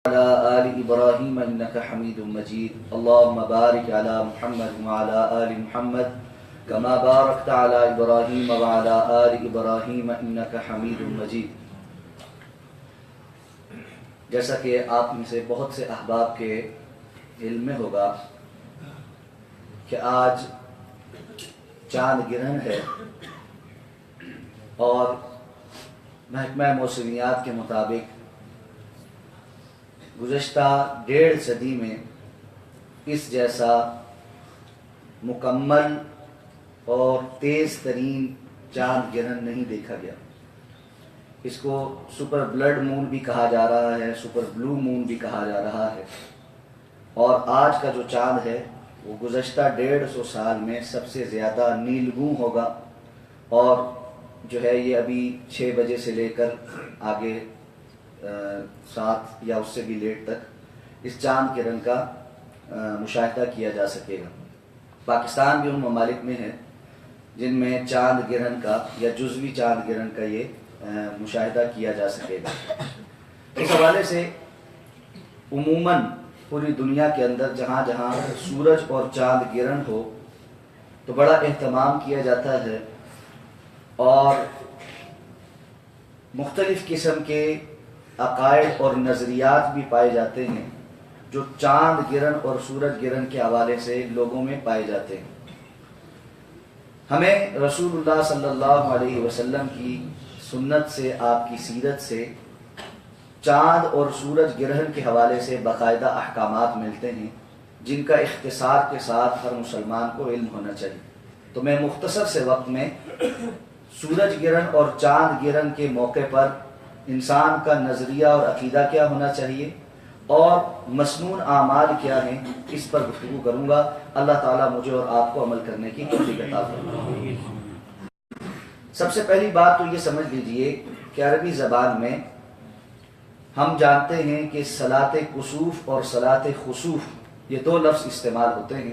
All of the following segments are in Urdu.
على آل إبراهيم إنك حميد مجيد اللهم بارك على محمد وعلى آل محمد كما باركت على إبراهيم وعلى آل إبراهيم إنك حميد مجيد. جیسا کہ آپ میں سے بہت سے احباب کے علم میں ہوگا کہ آج چاند گرہن ہے اور محکمہ موسمیات کے مطابق گزشتہ 1.5 صدی میں اس جیسا مکمل اور تیز ترین چاند گرہن نہیں دیکھا گیا. اس کو سپر بلڈ مون بھی کہا جا رہا ہے, سپر بلو مون بھی کہا جا رہا ہے. اور آج کا جو چاند ہے وہ گزشتہ 150 سال میں سب سے زیادہ نیلگوں ہوگا, اور جو ہے یہ ابھی 6 بجے سے لے کر آگے 7 یا اس سے بھی لیٹ تک اس چاند کے رنگ کا مشاہدہ کیا جا سکے گا. پاکستان بھی ان ممالک میں ہے جن میں چاند گرہن کا یا جزوی چاند گرہن کا یہ مشاہدہ کیا جا سکے گا. اس حوالے سے عموماً پوری دنیا کے اندر جہاں جہاں سورج اور چاند گرہن ہو تو بڑا اہتمام کیا جاتا ہے, اور مختلف قسم کے عقائد اور نظریات بھی پائے جاتے ہیں جو چاند گرہن اور سورج گرہن کے حوالے سے لوگوں میں پائے جاتے ہیں. ہمیں رسول اللہ صلی اللہ علیہ وسلم کی سنت سے, آپ کی سیرت سے چاند اور سورج گرہن کے حوالے سے باقاعدہ احکامات ملتے ہیں جن کا اختصار کے ساتھ ہر مسلمان کو علم ہونا چاہیے. تو میں مختصر سے وقت میں سورج گرہن اور چاند گرہن کے موقع پر انسان کا نظریہ اور عقیدہ کیا ہونا چاہیے اور مسنون اعمال کیا ہیں, اس پر گفتگو کروں گا. اللہ تعالیٰ مجھے اور آپ کو عمل کرنے کی توفیق عطا فرمائے. سب سے پہلی بات تو یہ سمجھ لیجئے کہ عربی زبان میں ہم جانتے ہیں کہ صلاۃ کسوف اور صلاۃ خسوف یہ 2 لفظ استعمال ہوتے ہیں,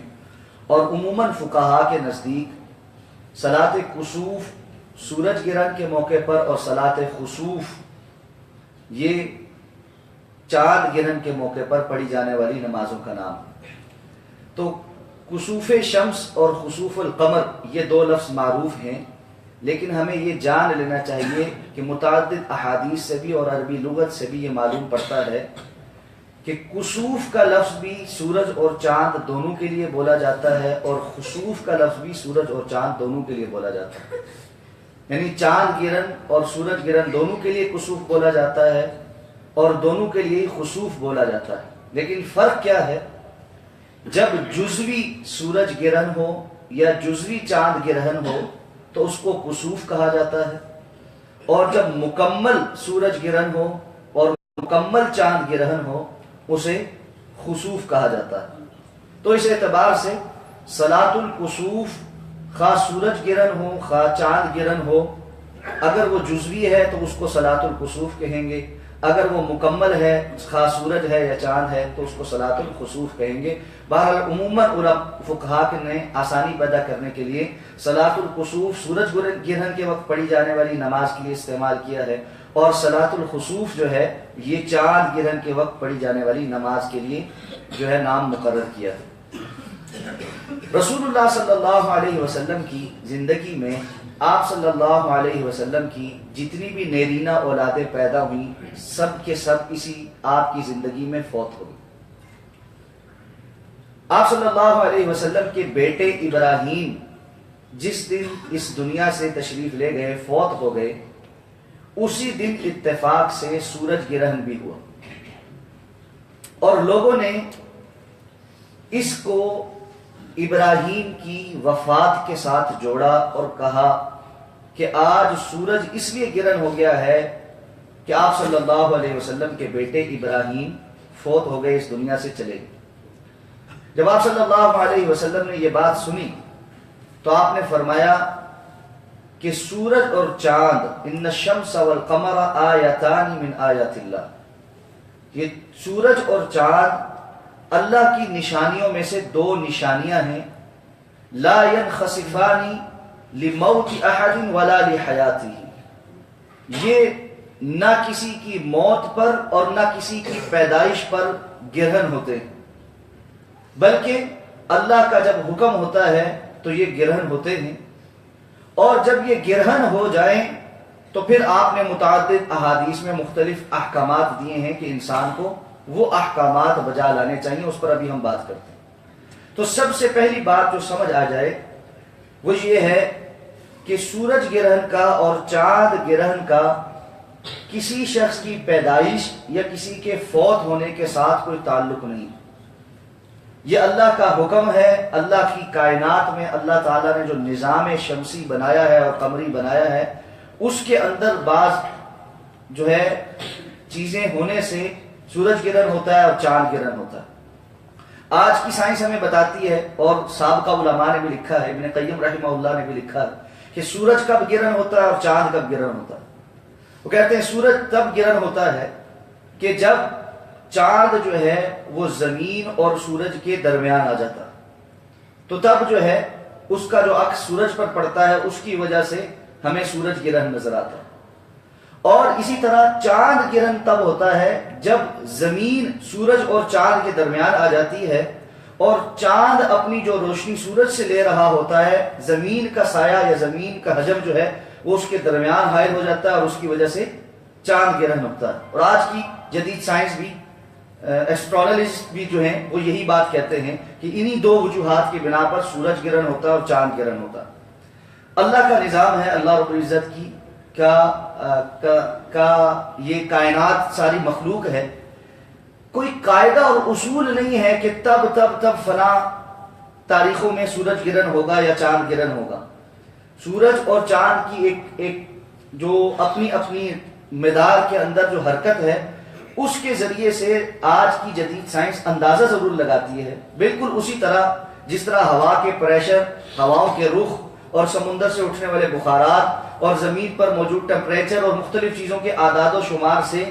اور عموماً فقہاء کے نزدیک صلاۃ کسوف سورج گرہن کے موقع پر اور صلاۃ خسوف یہ چاند گرہن کے موقع پر پڑھی جانے والی نمازوں کا نام. تو کسوف شمس اور خسوف القمر یہ 2 لفظ معروف ہیں, لیکن ہمیں یہ جان لینا چاہیے کہ متعدد احادیث سے بھی اور عربی لغت سے بھی یہ معلوم پڑتا ہے کہ کسوف کا لفظ بھی سورج اور چاند دونوں کے لیے بولا جاتا ہے, اور خسوف کا لفظ بھی سورج اور چاند دونوں کے لیے بولا جاتا ہے. یعنی چاند گرہن اور سورج گرہن دونوں کے لیے کسوف بولا جاتا ہے اور دونوں کے لیے خسوف بولا جاتا ہے. لیکن فرق کیا ہے, جب جزوی سورج گرہن ہو یا جزوی چاند گرہن ہو تو اس کو کسوف کہا جاتا ہے, اور جب مکمل سورج گرہن ہو اور مکمل چاند گرہن ہو اسے خسوف کہا جاتا ہے. تو اس اعتبار سے صلاۃ الکسوف خواہ سورج گرہن ہو خواہ چاند گرہن ہو, اگر وہ جزوی ہے تو اس کو صلاۃ الکسوف کہیں گے, اگر وہ مکمل ہے خواہ سورج ہے یا چاند ہے تو اس کو صلاۃ الخسوف کہیں گے. بہرحال عموماً فقہاء نے آسانی پیدا کرنے کے لیے صلاۃ الکسوف سورج گرہن کے وقت پڑھی جانے والی نماز کے لیے استعمال کیا ہے, اور صلاۃ الخسوف جو ہے یہ چاند گرہن کے وقت پڑھی جانے والی نماز کے لیے جو ہے نام مقرر کیا ہے. رسول اللہ صلی اللہ علیہ وسلم کی زندگی میں آپ صلی اللہ علیہ وسلم کی جتنی بھی نیرینہ اولادیں پیدا ہوئیں سب کے سب اسی آپ کی زندگی میں فوت ہو گئی. آپ صلی اللہ علیہ وسلم کے بیٹے ابراہیم جس دن اس دنیا سے تشریف لے گئے, فوت ہو گئے, اسی دن اتفاق سے سورج گرہن بھی ہوا, اور لوگوں نے اس کو ابراہیم کی وفات کے ساتھ جوڑا اور کہا کہ آج سورج اس لیے گرہن ہو گیا ہے کہ آپ صلی اللہ علیہ وسلم کے بیٹے ابراہیم فوت ہو گئے, اس دنیا سے چلے گئے. جب آپ صلی اللہ علیہ وسلم نے یہ بات سنی تو آپ نے فرمایا کہ سورج اور چاند ان الشمس والقمر آیتان من آیات اللہ, یہ سورج اور چاند اللہ کی نشانیوں میں سے 2 نشانیاں ہیں. لا ينخسفان لموت احد ولا لحیاتہ, یہ نہ کسی کی موت پر اور نہ کسی کی پیدائش پر گرہن ہوتے ہیں، بلکہ اللہ کا جب حکم ہوتا ہے تو یہ گرہن ہوتے ہیں، اور جب یہ گرہن ہو جائیں تو پھر آپ نے متعدد احادیث میں مختلف احکامات دیے ہیں کہ انسان کو وہ احکامات بجا لانے چاہیے، اس پر ابھی ہم بات کرتے ہیں۔ تو سب سے پہلی بات جو سمجھ آ جائے وہ یہ ہے کہ سورج گرہن کا اور چاند گرہن کا کسی شخص کی پیدائش یا کسی کے فوت ہونے کے ساتھ کوئی تعلق نہیں، یہ اللہ کا حکم ہے۔ اللہ کی کائنات میں اللہ تعالیٰ نے جو نظام شمسی بنایا ہے اور قمری بنایا ہے، اس کے اندر بعض جو ہے چیزیں ہونے سے سورج گرہن ہوتا ہے اور چاند گرہن ہوتا ہے۔ آج کی سائنس ہمیں بتاتی ہے، اور سابقہ علماء نے بھی لکھا ہے، ابن قیم رحمہ اللہ نے بھی لکھا ہے کہ سورج کب گرہن ہوتا ہے اور چاند کب گرہن ہوتا ہے۔ وہ کہتے ہیں سورج تب گرہن ہوتا ہے کہ جب چاند جو ہے وہ زمین اور سورج کے درمیان آ جاتا ہے، تو تب جو ہے اس کا جو عکس سورج پر پڑتا ہے، اس کی وجہ سے ہمیں سورج گرہن نظر آتا ہے۔ اور اسی طرح چاند گرہن تب ہوتا ہے جب زمین سورج اور چاند کے درمیان آ جاتی ہے، اور چاند اپنی جو روشنی سورج سے لے رہا ہوتا ہے، زمین کا سایہ یا زمین کا حجم جو ہے وہ اس کے درمیان حائل ہو جاتا ہے، اور اس کی وجہ سے چاند گرہن ہوتا ہے۔ اور آج کی جدید سائنس بھی، ایسٹرونالسٹ بھی جو ہیں وہ یہی بات کہتے ہیں کہ انہی دو وجوہات کی بنا پر سورج گرہن ہوتا ہے اور چاند گرہن ہوتا ہے۔ اللہ کا نظام ہے، اللہ رب العزت کی کا یہ کائنات ساری مخلوق ہے، کوئی قاعدہ اور اصول نہیں ہے کہ تب فلاں تاریخوں میں سورج گرہن ہوگا یا چاند گرہن ہوگا۔ سورج اور چاند کی ایک جو اپنی مدار کے اندر جو حرکت ہے، اس کے ذریعے سے آج کی جدید سائنس اندازہ ضرور لگاتی ہے، بالکل اسی طرح جس طرح ہوا کے پریشر، ہواؤں کے رخ اور سمندر سے اٹھنے والے بخارات اور زمین پر موجود ٹمپریچر اور مختلف چیزوں کے اعداد و شمار سے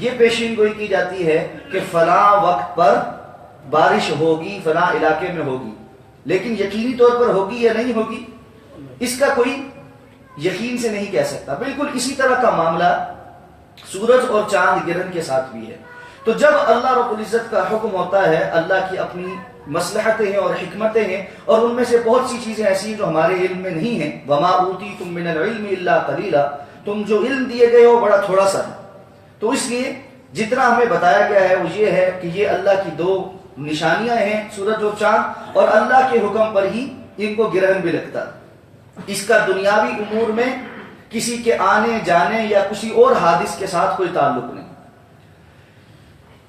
یہ پیشین گوئی کی جاتی ہے کہ فلاں وقت پر بارش ہوگی، فلاں علاقے میں ہوگی، لیکن یقینی طور پر ہوگی یا نہیں ہوگی اس کا کوئی یقین سے نہیں کہہ سکتا۔ بالکل اسی طرح کا معاملہ سورج اور چاند گرہن کے ساتھ بھی ہے۔ تو جب اللہ رب العزت کا حکم ہوتا ہے، اللہ کی اپنی مصلحتیں ہیں اور حکمتیں ہیں، اور ان میں سے بہت سی چیزیں ایسی ہیں جو ہمارے علم میں نہیں ہیں۔ وما اوتیتم من العلم الا قلیلا، تم جو علم دیے گئے ہو بڑا تھوڑا سا ہے۔ تو اس لیے جتنا ہمیں بتایا گیا ہے وہ یہ ہے کہ یہ اللہ کی دو نشانیاں ہیں، سورج اور چاند، اور اللہ کے حکم پر ہی ان کو گرہن بھی لگتا ہے۔ اس کا دنیاوی امور میں کسی کے آنے جانے یا کسی اور حادث کے ساتھ کوئی تعلق نہیں۔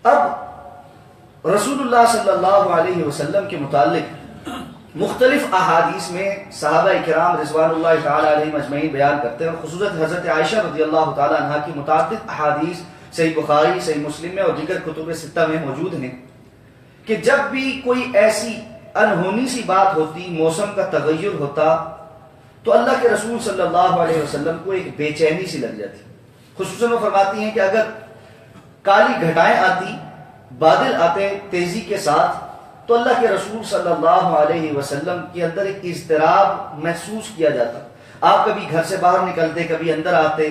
اب رسول اللہ صلی اللہ علیہ وسلم کے متعلق مختلف احادیث میں صحابہ کرام رضوان اللہ تعالی علیہم اجمعین بیان کرتے ہیں، اور خصوصاً حضرت عائشہ رضی اللہ تعالی عنہا کی متعدد احادیث صحیح بخاری، صحیح مسلم میں اور دیگر کتب ستہ میں موجود ہیں کہ جب بھی کوئی ایسی انہونی سی بات ہوتی، موسم کا تغیر ہوتا، تو اللہ کے رسول صلی اللہ علیہ وسلم کو ایک بے چینی سی لگ جاتی۔ خصوصاً وہ فرماتی ہیں کہ اگر کالی گھٹائیں آتی، بادل آتے تیزی کے ساتھ، تو اللہ کے رسول صلی اللہ علیہ وسلم کے اندر ایک اضطراب محسوس کیا جاتا۔ آپ کبھی گھر سے باہر نکلتے، کبھی اندر آتے،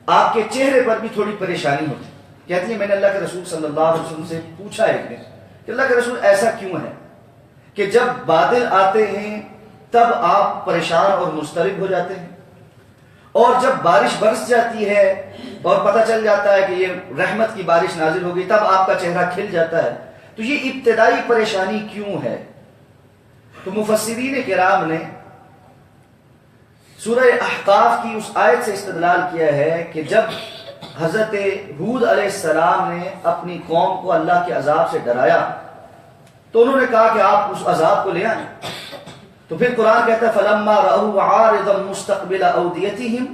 آپ کے چہرے پر بھی تھوڑی پریشانی ہوتی۔ کہتی ہے میں نے اللہ کے رسول صلی اللہ علیہ وسلم سے پوچھا ایک دن کہ اللہ کے رسول ایسا کیوں ہے کہ جب بادل آتے ہیں تب آپ پریشان اور مضطرب ہو جاتے ہیں، اور جب بارش برس جاتی ہے اور پتہ چل جاتا ہے کہ یہ رحمت کی بارش نازل ہوگی تب آپ کا چہرہ کھل جاتا ہے، تو یہ ابتدائی پریشانی کیوں ہے؟ تو مفسرین کرام نے سورہ احقاف کی اس آیت سے استدلال کیا ہے کہ جب حضرت ہود علیہ السلام نے اپنی قوم کو اللہ کے عذاب سے ڈرایا تو انہوں نے کہا کہ آپ اس عذاب کو لے آئیں، تو پھر قرآن کہتا ہے فَلَمَّا رَأَوْا عَارِضًا مُسْتَقْبِلَ أَوْدِيَتِهِمْ،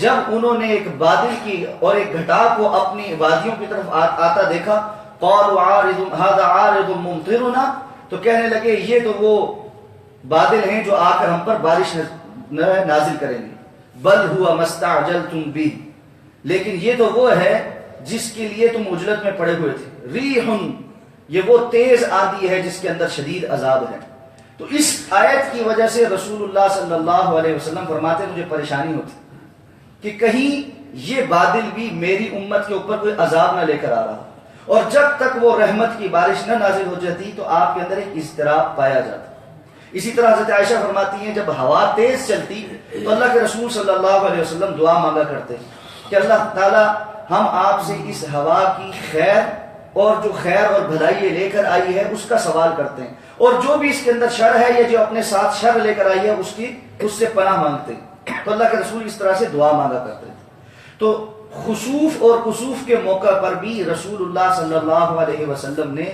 جب انہوں نے ایک بادل کی اور ایک گھٹا کو اپنی وادیوں کی طرف آتا دیکھا، قَالُوا هَذَا عَارِضٌ مُمْطِرُنَا، تو کہنے لگے یہ تو وہ بادل ہیں جو آ کر ہم پر بارش نازل کریں گے، بَلْ هُوَ مَا اسْتَعْجَلْتُمْ بِهِ، لیکن یہ تو وہ ہے جس کے لیے تم عجلت میں پڑے ہوئے تھے، ریحٌ، یہ وہ تیز آندھی ہے جس کے اندر شدید عذاب ہے۔ تو اس آیت کی وجہ سے رسول اللہ صلی اللہ علیہ وسلم فرماتے مجھے پریشانی ہوتی کہ کہیں یہ بادل بھی میری امت کے اوپر کوئی عذاب نہ لے کر آ رہا، اور جب تک وہ رحمت کی بارش نہ نازل ہو جاتی تو آپ کے اندر ایک اضطراب پایا جاتا۔ اسی طرح حضرت عائشہ فرماتی ہیں جب ہوا تیز چلتی تو اللہ کے رسول صلی اللہ علیہ وسلم دعا مانگا کرتے کہ اللہ تعالیٰ ہم آپ سے اس ہوا کی خیر اور جو خیر اور بھلائی لے کر آئی ہے اس کا سوال کرتے ہیں، اور جو بھی اس کے اندر شر ہے یا جو اپنے ساتھ شر لے کر آئی ہے اس سے پناہ مانگتے ہیں۔ تو اللہ کے رسول اس طرح سے دعا مانگا کرتے تھے۔ تو خسوف اور کسوف کے موقع پر بھی رسول اللہ صلی اللہ علیہ وسلم نے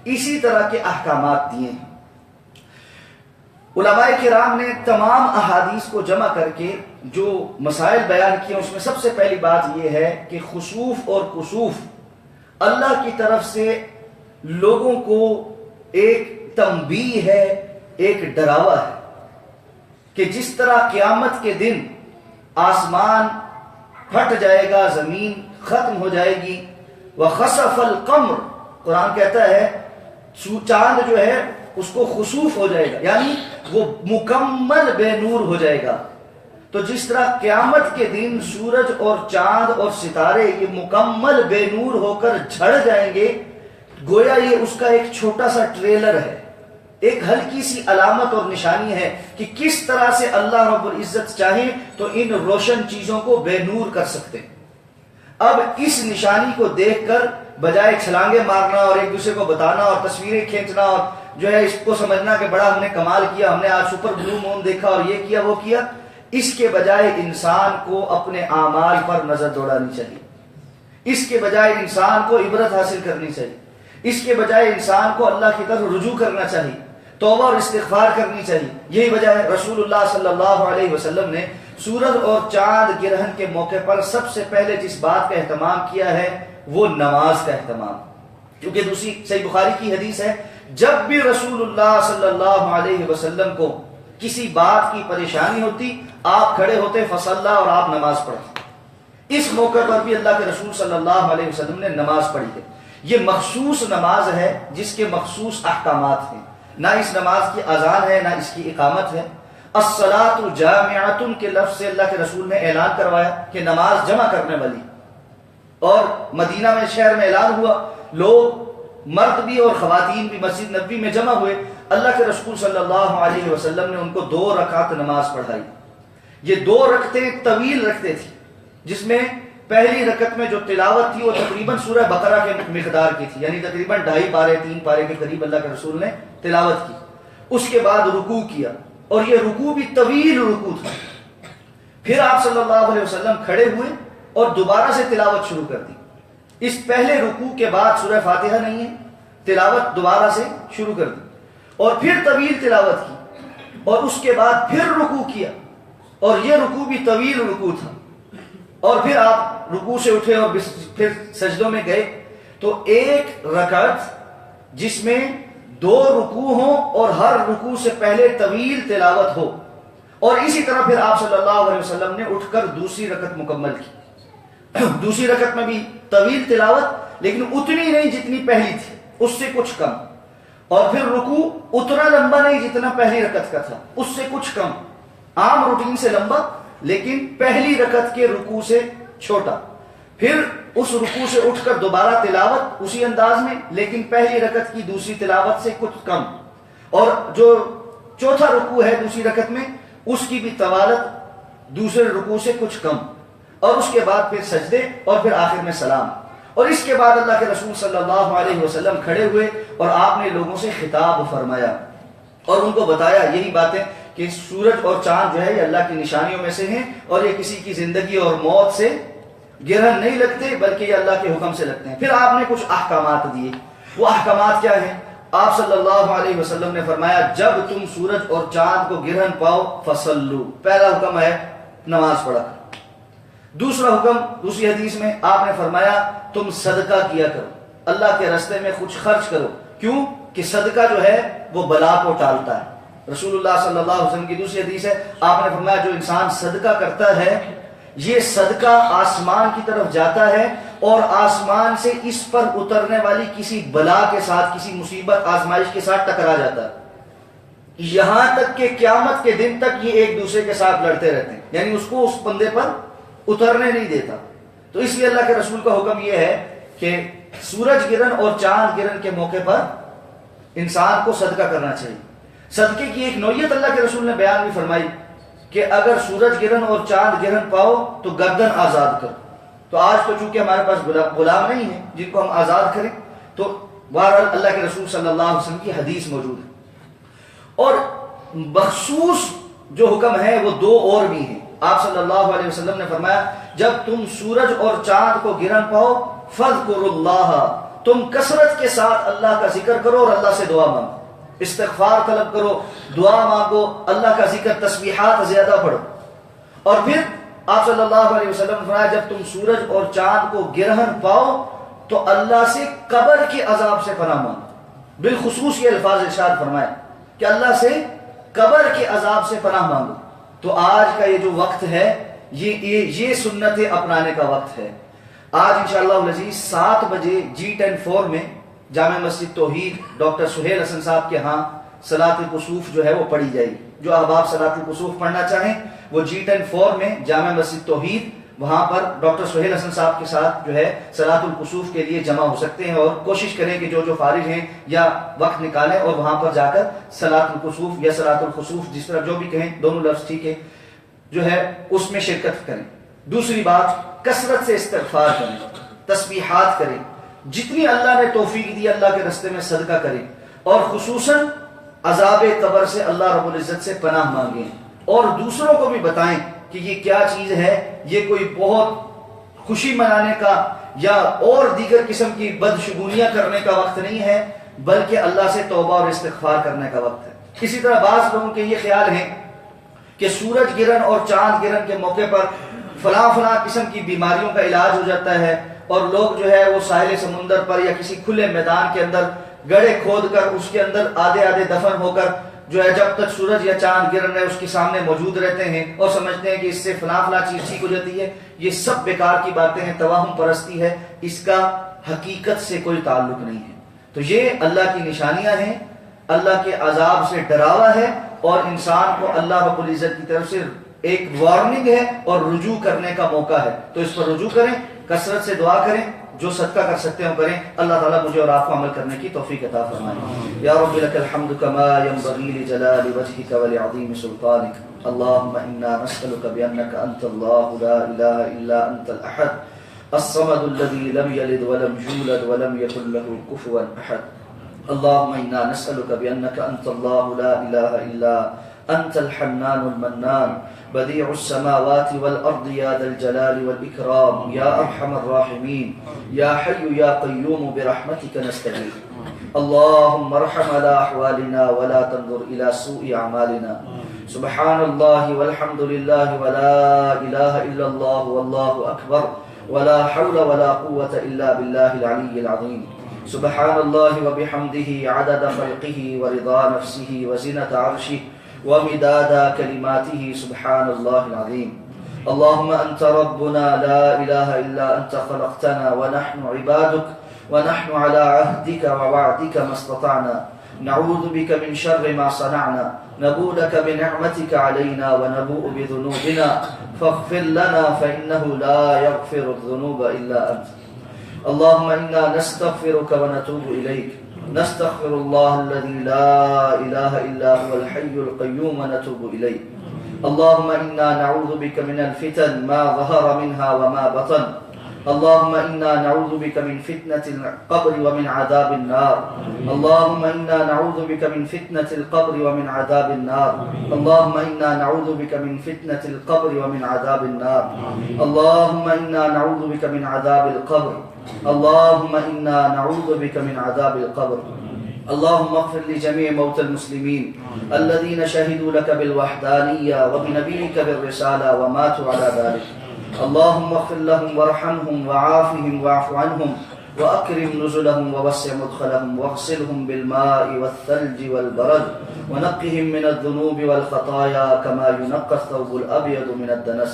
اسی طرح کے احکامات دیے ہیں۔ علماء کرام نے تمام احادیث کو جمع کر کے جو مسائل بیان کیے اس میں سب سے پہلی بات یہ ہے کہ خسوف اور کسوف اللہ کی طرف سے لوگوں کو ایک تنبیہ ہے، ایک ڈراوا ہے کہ جس طرح قیامت کے دن آسمان پھٹ جائے گا، زمین ختم ہو جائے گی، وَخَسَفَ الْقَمْرُ، قرآن کہتا ہے چاند جو ہے اس کو خسوف ہو جائے گا، یعنی وہ مکمل بے نور ہو جائے گا۔ تو جس طرح قیامت کے دن سورج اور چاند اور ستارے یہ مکمل بے نور ہو کر جھڑ جائیں گے، گویا یہ اس کا ایک چھوٹا سا ٹریلر ہے، ایک ہلکی سی علامت اور نشانی ہے کہ کس طرح سے اللہ رب العزت چاہیں تو ان روشن چیزوں کو بے نور کر سکتے ہیں۔ اب اس نشانی کو دیکھ کر بجائے چھلانگے مارنا اور ایک دوسرے کو بتانا اور تصویریں کھینچنا اور جو ہے اس کو سمجھنا کہ بڑا ہم نے کمال کیا، ہم نے آج سپر بلو مون دیکھا اور یہ کیا وہ کیا، اس کے بجائے انسان کو اپنے اعمال پر نظر دوڑانی چاہیے، اس کے بجائے انسان کو عبرت حاصل کرنی چاہیے، اس کے بجائے انسان کو اللہ کی طرف رجوع کرنا چاہیے، توبہ اور استغفار کرنی چاہیے۔ یہی وجہ ہے رسول اللہ صلی اللہ علیہ وسلم نے سورج اور چاند گرہن کے موقع پر سب سے پہلے جس بات کا اہتمام کیا ہے وہ نماز کا اہتمام، کیونکہ دوسری صحیح بخاری کی حدیث ہے جب بھی رسول اللہ صلی اللہ علیہ وسلم کو کسی بات کی پریشانی ہوتی آپ کھڑے ہوتے فصلا اور آپ نماز پڑھتے۔ اس موقع پر بھی اللہ کے رسول صلی اللہ علیہ وسلم نے نماز پڑھی ہے۔ یہ مخصوص نماز ہے جس کے مخصوص احکامات ہیں، نہ اس نماز کی اذان ہے نہ اس کی اقامت ہے۔ الصلاۃ جامعۃ کے لفظ سے اللہ کے رسول نے اعلان کروایا کہ نماز جمع کرنے والی، اور مدینہ میں شہر میں اعلان ہوا، لوگ مرد بھی اور خواتین بھی مسجد نبوی میں جمع ہوئے، اللہ کے رسول صلی اللہ علیہ وسلم نے ان کو 2 رکعت نماز پڑھائی۔ یہ 2 رکعتیں طویل رکھتے تھے، جس میں پہلی رکعت میں جو تلاوت تھی وہ تقریباً سورہ بقرہ کے مقدار کی تھی، یعنی تقریباً 2.5 پارے 3 پارے کے قریب اللہ کے رسول نے تلاوت کی۔ اس کے بعد رکوع کیا، اور یہ رکوع بھی طویل رکوع تھا۔ پھر آپ صلی اللہ علیہ وسلم کھڑے ہوئے اور دوبارہ سے تلاوت شروع کر دی۔ اس پہلے رکوع کے بعد سورہ فاتحہ نہیں ہے، تلاوت دوبارہ سے شروع کر دی، اور پھر طویل تلاوت کی، اور اس کے بعد پھر رکوع کیا، اور یہ رکوع بھی طویل رکوع تھا، اور پھر آپ رکوع سے اٹھے اور پھر سجدوں میں گئے۔ تو ایک رکعت جس میں 2 رکوع ہوں اور ہر رکوع سے پہلے طویل تلاوت ہو، اور اسی طرح پھر آپ صلی اللہ علیہ وسلم نے اٹھ کر دوسری رکعت مکمل کی۔ دوسری رکعت میں بھی طویل تلاوت، لیکن اتنی نہیں جتنی پہلی تھی، اس سے کچھ کم، اور پھر رکوع اتنا لمبا نہیں جتنا پہلی رکعت کا تھا، اس سے کچھ کم، عام روٹین سے لمبا لیکن پہلی رکعت کے رکوع سے چھوٹا۔ پھر اس رکوع سے اٹھ کر دوبارہ تلاوت اسی انداز میں، لیکن پہلی رکعت کی دوسری تلاوت سے کچھ کم، اور جو چوتھا رکوع ہے دوسری رکعت میں اس کی بھی طوالت دوسرے رکوع سے کچھ کم، اور اس کے بعد پھر سجدے اور پھر آخر میں سلام۔ اور اس کے بعد اللہ کے رسول صلی اللہ علیہ وسلم کھڑے ہوئے اور آپ نے لوگوں سے خطاب فرمایا اور ان کو بتایا یہی باتیں کہ سورج اور چاند جو ہے یہ اللہ کی نشانیوں میں سے ہیں، اور یہ کسی کی زندگی اور موت سے گرہن نہیں لگتے بلکہ یہ اللہ کے حکم سے لگتے ہیں۔ پھر آپ نے کچھ احکامات دیے۔ وہ احکامات کیا ہیں؟ آپ صلی اللہ علیہ وسلم نے فرمایا جب تم سورج اور چاند کو گرہن پاؤ فصلو، پہلا حکم ہے نماز پڑھا۔ دوسرا حکم دوسری حدیث میں آپ نے فرمایا تم صدقہ کیا کرو، اللہ کے راستے میں کچھ خرچ کرو۔ کیوں کہ صدقہ جو ہے وہ بلا کو ٹالتا ہے۔ رسول اللہ صلی اللہ علیہ وسلم کی دوسری حدیث ہے، آپ نے فرمایا جو انسان صدقہ کرتا ہے یہ صدقہ آسمان کی طرف جاتا ہے اور آسمان سے اس پر اترنے والی کسی بلا کے ساتھ، کسی مصیبت آزمائش کے ساتھ ٹکرا جاتا ہے، یہاں تک کہ قیامت کے دن تک یہ ایک دوسرے کے ساتھ لڑتے رہتے ہیں، یعنی اس کو اس بندے پر اترنے نہیں دیتا. تو اس لیے اللہ کے رسول کا حکم یہ ہے کہ سورج گرہن اور چاند گرہن کے موقع پر انسان کو صدقہ کرنا چاہیے. صدقے کی ایک نوعیت اللہ کے رسول نے بیان بھی فرمائی کہ اگر سورج گرہن اور چاند گرہن پاؤ تو گردن آزاد کرو. تو آج تو چونکہ ہمارے پاس غلام نہیں ہیں جن کو ہم آزاد کریں، تو بہرحال اللہ کے رسول صلی اللہ علیہ وسلم کی حدیث موجود ہے. اور مخصوص جو حکم ہے وہ دو اور بھی ہیں. آپ صلی اللہ علیہ وسلم نے فرمایا جب تم سورج اور چاند کو گرہن پاؤ فاذکروا اللہ، تم کثرت کے ساتھ اللہ کا ذکر کرو اور اللہ سے دعا مانگو، استغفار طلب کرو، دعا مانگو، اللہ کا ذکر، تسبیحات زیادہ پڑھو. اور پھر آپ صلی اللہ علیہ وسلم نے فرمایا جب تم سورج اور چاند کو گرہن پاؤ تو اللہ سے قبر کے عذاب سے پناہ مانگو. بالخصوص یہ الفاظ ارشاد فرمائے کہ اللہ سے قبر کے عذاب سے پناہ مانگو. تو آج کا یہ جو وقت ہے یہ سنتیں اپنانے کا وقت ہے. آج انشاءاللہ العزیز 7 بجے G10-4 میں جامع مسجد توحید ڈاکٹر سہیل حسن صاحب کے ہاں صلاۃ الکسوف جو ہے وہ پڑھی جائے گی. جو احباب صلاۃ الکسوف پڑھنا چاہیں وہ G10-4 میں جامع مسجد توحید وہاں پر ڈاکٹر سہیل حسن صاحب کے ساتھ جو ہے صلاۃ الکسوف کے لیے جمع ہو سکتے ہیں. اور کوشش کریں کہ جو فارغ ہیں یا وقت نکالیں اور وہاں پر جا کر صلاۃ الکسوف یا صلاۃ الخسوف جس طرح جو بھی کہیں دونوں لفظ ٹھیک ہے جو ہے اس میں شرکت کریں. دوسری بات کثرت سے استغفار کریں، تسبیحات کریں، جتنی اللہ نے توفیق دی اللہ کے راستے میں صدقہ کریں، اور خصوصاً عذاب قبر سے اللہ رب العزت سے پناہ مانگیں اور دوسروں کو بھی بتائیں کہ یہ کیا چیز ہے. یہ کوئی بہت خوشی منانے کا یا اور دیگر قسم کی بدشگونیاں کرنے کا وقت نہیں ہے، بلکہ اللہ سے توبہ اور استغفار کرنے کا وقت ہے. اسی طرح بعض لوگوں کے یہ خیال ہے کہ سورج گرہن اور چاند گرہن کے موقع پر فلاں قسم کی بیماریوں کا علاج ہو جاتا ہے، اور لوگ جو ہے وہ ساحل سمندر پر یا کسی کھلے میدان کے اندر گڑھے کھود کر اس کے اندر آدھے دفن ہو کر جو ہے جب تک سورج یا چاند گر رہے اس کے سامنے موجود رہتے ہیں اور سمجھتے ہیں کہ اس سے فلاں چیز ٹھیک ہو جاتی ہے. یہ سب بیکار کی باتیں ہیں، توہم پرستی ہے، اس کا حقیقت سے کوئی تعلق نہیں ہے. تو یہ اللہ کی نشانیاں ہیں، اللہ کے عذاب سے ڈراوا ہے، اور انسان کو اللہ رب العزت کی طرف سے ایک وارننگ ہے اور رجوع کرنے کا موقع ہے. تو اس پر رجوع کریں، کثرت سے دعا کریں، جو صدقہ کر سکتے ہیں کریں. اللہ تعالیٰ مجھے اور آپ کو عمل کرنے کی توفیق عطا فرمائے. یا رب لک الحمد کما ينبغي لجلال وجهك ولعظیم سلطانك. اللهم انا نسألك بانك انت الله لا اله الا انت الاحد الصمد الذي لم يلد ولم يولد ولم يكن له كفوا احد. اللهم انا نسألك بانك انت الله لا اله الا انت الحنان المنان بديع السماوات والأرض يا ذا الجلال والإكرام يا أرحم الراحمين يا حي يا قيوم برحمتك نستغيث. اللهم ارحم على أحوالنا ولا تنظر إلى سوء أعمالنا. سبحان الله والحمد لله ولا إله إلا الله والله أكبر ولا حول ولا قوة إلا بالله العلي العظيم. سبحان الله وبحمده عدد خلقه ورضا نفسه وزنة عرشه ومداد كلماته سبحان الله العظيم. اللهم أنت ربنا لا إله إلا أنت خلقتنا ونحن عبادك ونحن على عهدك ووعدك ما استطعنا نعوذ بك من شر ما صنعنا نبوء لك بنعمتك علينا ونبوء بذنوبنا فاغفر لنا فإنه لا يغفر الذنوب إلا أنت. اللهم إنا نستغفرك ونتوب إليك. نستغفر الله الذي لا إله إلا هو الحي القيوم ونتوب إليه. اللهم إنا نعوذ بك من الفتن ما ظهر منها وما بطن. اللهم إنا نعوذ بك من فتنة القبر ومن عذاب النار. اللهم إنا نعوذ بك من فتنة القبر ومن عذاب النار. اللهم إنا نعوذ بك من فتنة القبر ومن عذاب النار. اللهم إنا نعوذ بك من عذاب القبر. اللهم إنا نعوذ بك من عذاب القبر. اللهم اغفر لجميع موتى المسلمين الذين شهدوا لك بالوحدانية وبنبيك بالرسالة وماتوا على ذلك. اللهم اغفر لهم وارحمهم وعافهم واعف عنهم وأكرم نزلهم ووسع مدخلهم واغسلهم بالماء والثلج والبرد ونقهم من الذنوب والخطايا كما ينقى الثوب الأبيض من الدنس.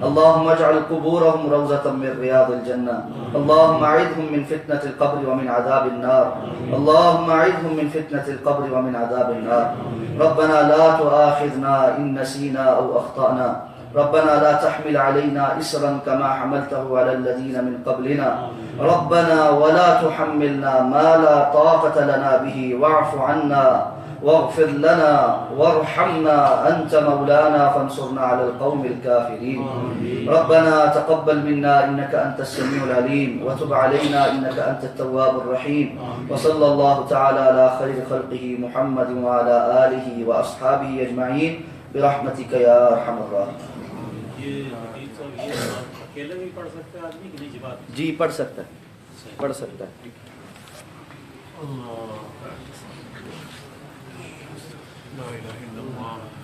اللهم اجعل قبورهم روضة من رياض الجنة. اللهم أعذهم من فتنة القبر ومن عذاب النار. اللهم أعذهم من فتنة القبر ومن عذاب النار. ربنا لا تؤاخذنا إن نسينا أو أخطأنا. ربنا لا تحمل علينا إسرا كما حملته على الذين من قبلنا ربنا ولا تحملنا ما لا طاقة لنا به واعف عنا واغفر لنا وارحمنا أنت مولانا فانصرنا على القوم الكافرين ربنا تقبل منا إنك أنت السميع العليم وتب علينا إنك أنت التواب الرحيم وصلى الله تعالى على خير خلقه محمد وعلى آله وأصحابه أجمعين برحمتك يا أرحم الراحمين. اکیلے بھی پڑھ سکتے ہیں آدمی کہ نہیں جماعت؟ جی پڑھ سکتا ہے، پڑھ سکتا ہے. اللہ لا الہ الا اللہ